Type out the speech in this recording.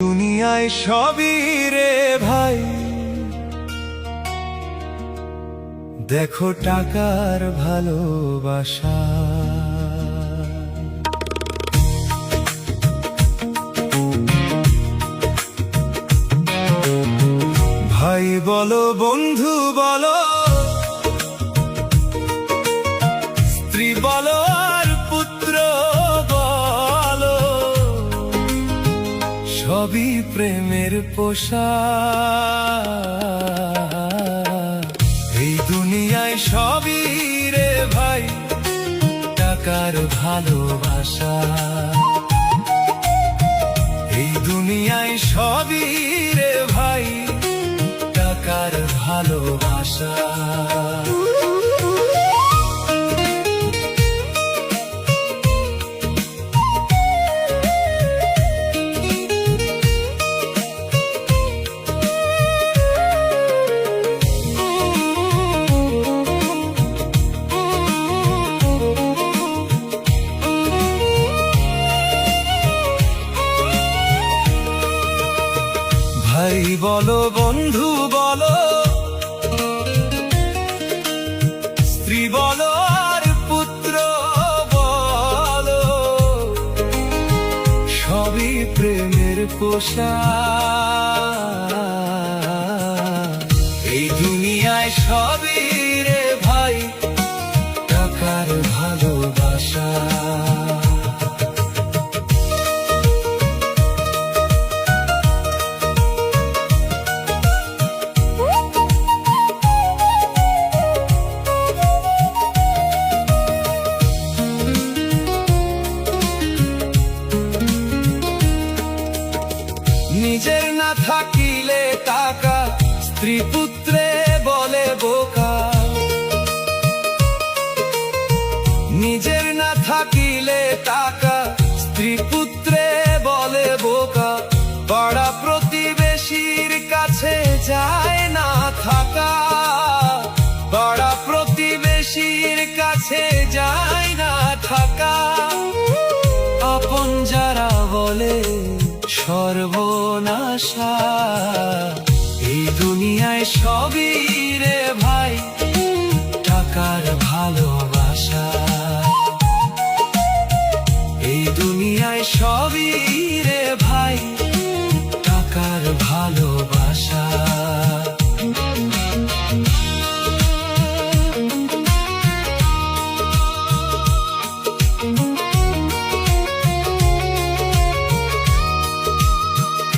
দুনিয়ায় সবই রে ভাই, দেখো টাকার ভালোবাসা। ভাই বলো, বন্ধু বলো, স্ত্রী বলো আর পুত্র বলো, সবই প্রেমের পোষা। এই দুনিয়ায় সবই রে ভাই, টাকার ভালোবাসা। এই দুনিয়ায় সবই রে ভাই, টাকার ভালোবাসা। ভাই বলো, বন্ধু বলো, স্ত্রী বলো আর পুত্র বলো, সবই প্রেমের পোষা। এই দুনিয়ায় সবই রে ভাই, টাকার ভালোবাসা। নিজের না থাকিলে টাকা, স্ত্রী পুত্রে বলে বোকা। নিজের না থাকিলে টাকা, স্ত্রী পুত্রে বলে বোকা। পাড়া প্রতিবেশীর কাছে যায় না থাকা, পাড়া প্রতিবেশীর কাছে যায় না থাকা। আপন যারা বলে সর্বনাশা। এই দুনিয়ায় সবই রে ভাই, টাকার ভালোবাসা। এই দুনিয়ায় সবই রে